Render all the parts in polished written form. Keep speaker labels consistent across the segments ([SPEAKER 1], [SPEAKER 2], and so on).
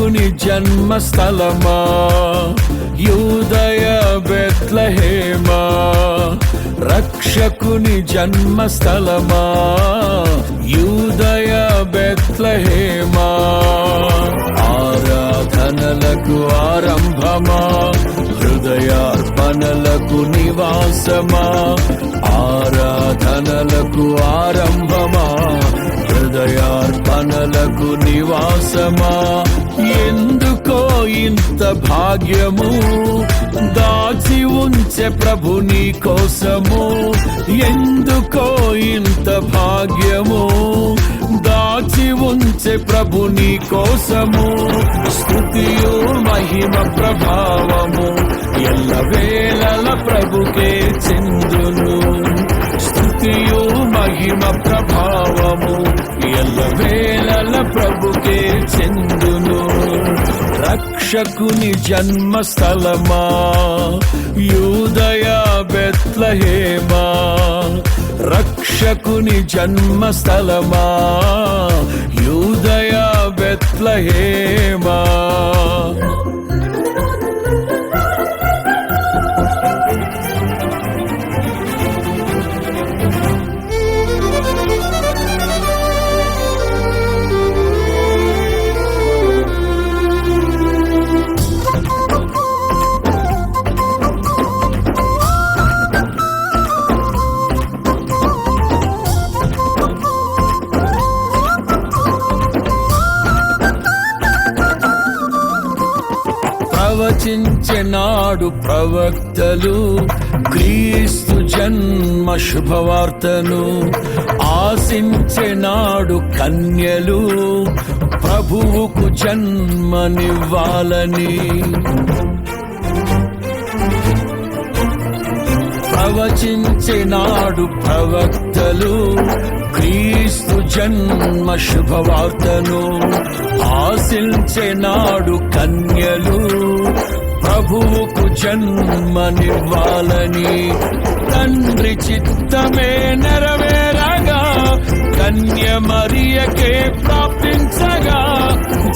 [SPEAKER 1] రక్షకుని జన్మస్థలమా యూదయ బెత్లెహేమా, రక్షకుని జన్మస్థలమా యూదయ బెత్లెహేమా. ఆరాధనలకు ఆరంభమా, హృదయార్పణలకు నివాసమా, ఆరాధనలకు ఆరంభమా, హృదయార్పణలకు నివాసమా. ఎందుకో ఇంత భాగ్యము దాచి ఉంచే ప్రభు నీ కోసము, ఎందుకో ఇంత భాగ్యము దాచి ఉంచే ప్రభు నీ కోసము. స్తుతియు మహిమ ప్రభావము ఎల్లవేళల ప్రభుకే చెందును, స్తుతియు మహిమ ప్రభావము ఎల్లవేళల ప్రభుకే చెందును. రక్షకుని జన్మస్థలమా యూదయ బెత్లెహేమా, రక్షకుని జన్మస్థలమా యూదయ బెత్లెహేమా. ప్రవచించెనాడు ప్రవక్తలు క్రీస్తు జన్మ శుభవార్తను, ఆశించెనాడు కన్యలు ప్రభువుకు జన్మనివ్వాలని. ప్రవచించెనాడు ప్రవక్తలు క్రీస్తు జన్మ శుభవార్తను, ఆశించెనాడు కన్యలు ప్రభువుకు జన్మనివ్వాలని. తండ్రి చిత్తమే నెరవేరగా కన్య మరియకే ప్రాప్తించగా,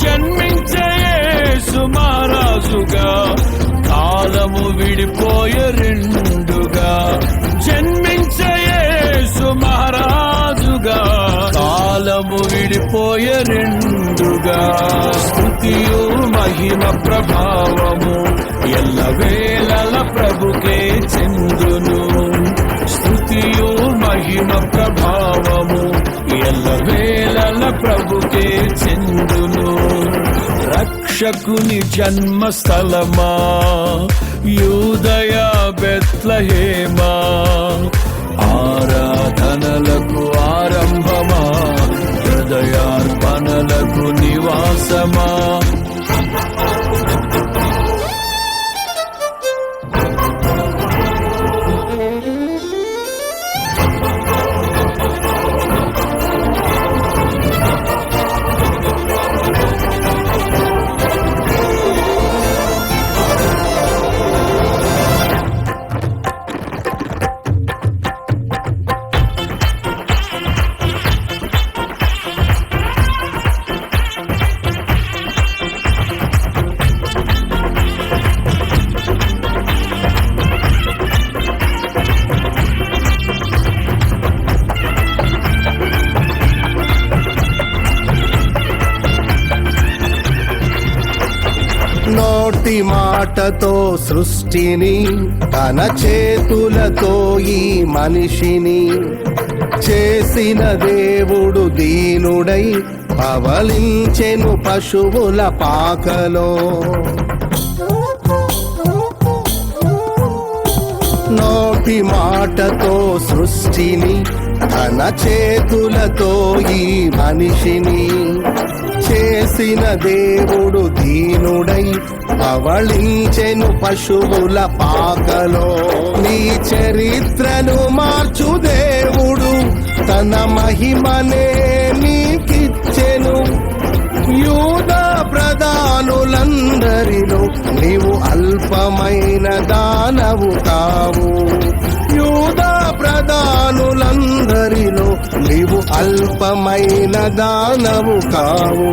[SPEAKER 1] జన్మించే యేసు మహారాజుగా కాలము విడిపోయే రెండుగా, జన్మించే యేసు మహారాజుగా కాలము విడిపోయే రెండుగా. స్తుతియు మహిమ ప్రభావము ఎల్లవేళల ప్రభుకే చెందును, స్తుతియు మహిమ ప్రభావము ఎల్లవేళల ప్రభుకే చెందును. రక్షకుని జన్మస్థలమా యూదయ బెత్లెహేమా, ఆరాధనలకు ఆరంభమా, హృదయార్పణలకు నివాసమా.
[SPEAKER 2] నోటి మాటతో సృష్టిని, తన చేతులతో ఈ మనిషిని చేసిన దేవుడు దీనుడై పవలించెను పశువుల పాకలో. నోటి మాటతో సృష్టిని, తన చేతులతో ఈ మనిషిని చేసిన దేవుడు దీనుడై పవళించెను పశువుల పాకలో. నీ చరిత్రను మార్చు దేవుడు తన మహిమనే నీకిచ్చెను. యూదా ప్రధానులందరిలో నీవు అల్పమైన దానవు కావు. యూదా ప్రధానులందరిలో నీవు అల్పమైన దానవు కావు.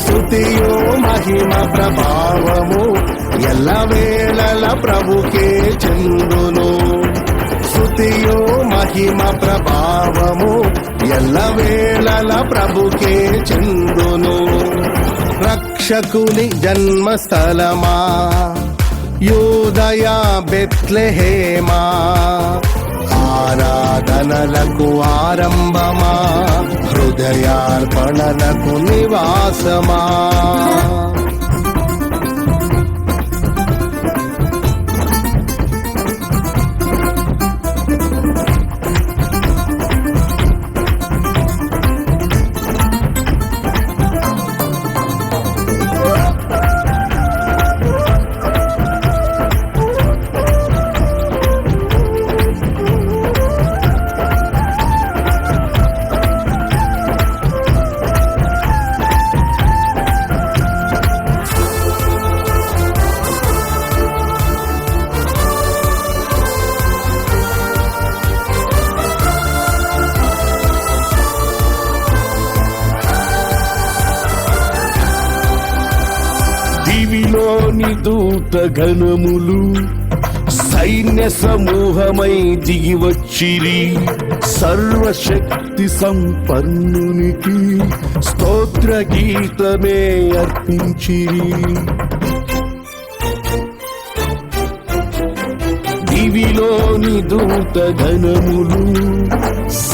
[SPEAKER 2] స్తుతియు మహిమ ప్రభావము ఎల్లవేళల ప్రభుకే చెందును. స్తుతియు మహిమ ప్రభావము ఎల్లవేళల ప్రభుకే చెందును. రక్షకుని జన్మస్థలమా యూదయ బెత్లెహేమా, ఆరాధనలకు ఆరంభమా, హృదయార్పణలకు నివాసమా.
[SPEAKER 1] దివిలోని దూత గణములు సైన్య సమూహమై దిగి వచ్చిరి. సర్వశక్తి సంపన్నునికి స్తోత్ర గీతమే అర్పించిరి. దివిలోని దూత గణములు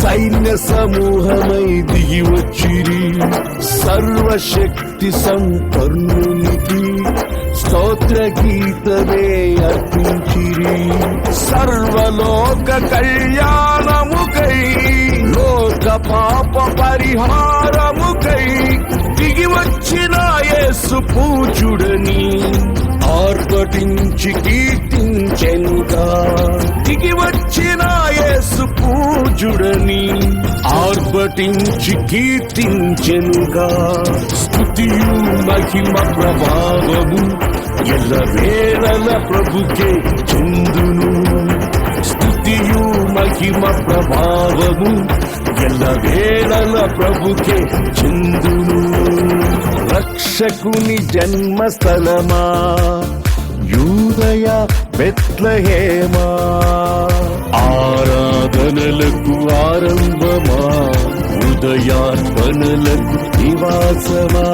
[SPEAKER 1] సైన్య సమూహమై దిగి వచ్చిరి. సర్వశక్తి సంపన్నునికి స్తోత్ర గీతమే అర్పించిరి. సర్వలోక కళ్యాణముకై లోక పాప పరిహారముకై దిగి వచ్చిన యేసు పూజుడని ఆర్భటించి కీర్తించెనుగా. దిగి వచ్చిన యేసు పూజుడని ఆర్భటించి కీర్తించెనుగా. స్తుతియు మహిమ ప్రభావము ఎల్లవేళల ప్రభుకే చెందును. స్తుతియు మహిమ ప్రభావము ఎల్లవేళల ప్రభుకే చెందును. రక్షకుని జన్మస్థలమా యూదయ బెత్లెహేమా, ఆరాధనలకు ఆరంభమా, ఉదయార్పణలకు నివాసమా.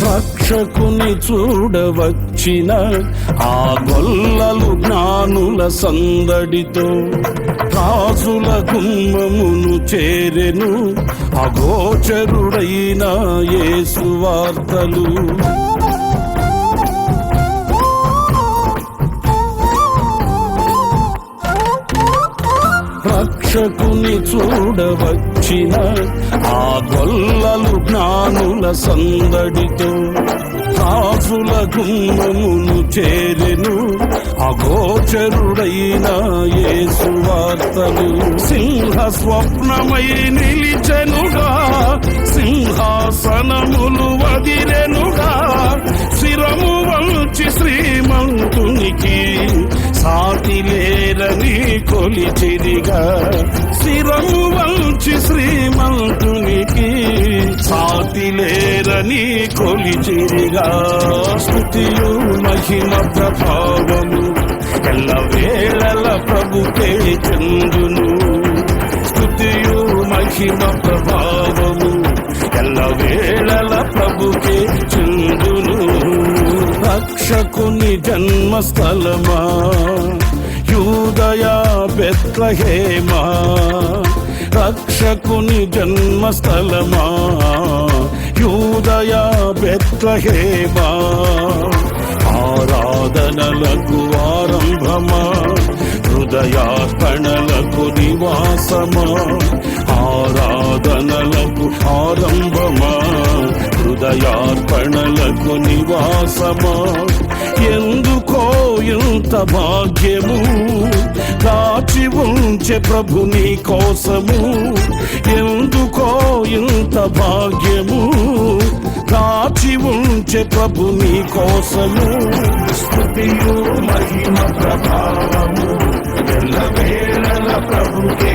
[SPEAKER 1] రక్షకుని చూడవచ్చిన ఆ గొల్లలు జ్ఞానుల సందడితో రాజుల గుమ్మమును చేరెను. అగోచరుడైన యేసు వార్తలు రక్షకుని చూడవచ్చిన ఆ గొల్లలు జ్ఞానుల సందడితో రాజుల గుమ్మమును చేరెను. అగోచరుడైన యేసు వార్తలు సింహ స్వప్నమై నిలిచెనుగా. సింహాసనములు వదిలెనుగా. శిరము వంచి శ్రీమంతునికి సాటి లేరని కొలిచిరిగా. శిరము వంచి శ్రీమంతునికి సాటి లేరని కొలిచిరిగా. స్తుతియు మహిమ ప్రభావము ఎల్లవేళల ప్రభుకే చెందును. స్తుతియు మహిమ ప్రభావము ఎల్లవేళల ప్రభుకే చెందును. రక్షకుని జన్మస్థలమా యూదయ బెత్లెహేమా, రక్షకుని జన్మస్థలమా యూదయ బెత్లెహేమా, ఆరాధనలకు ఆరంభమా, హృదయార్పణలకు హృదయార్పణలకు నివాసమా, ఆరాధనలకు ఆరంభమా, హృదయార్పణలకు నివాసమా. ఎందుకో ఇంత భాగ్యము దాచి ఉంచే ప్రభు నీ కోసము, ఎందుకో ఇంత భాగ్యము దాచి ఉంచే ప్రభు నీ కోసము. స్తుతియు మహిమ ప్రభావము ఎల్లవేళల ప్రభుకే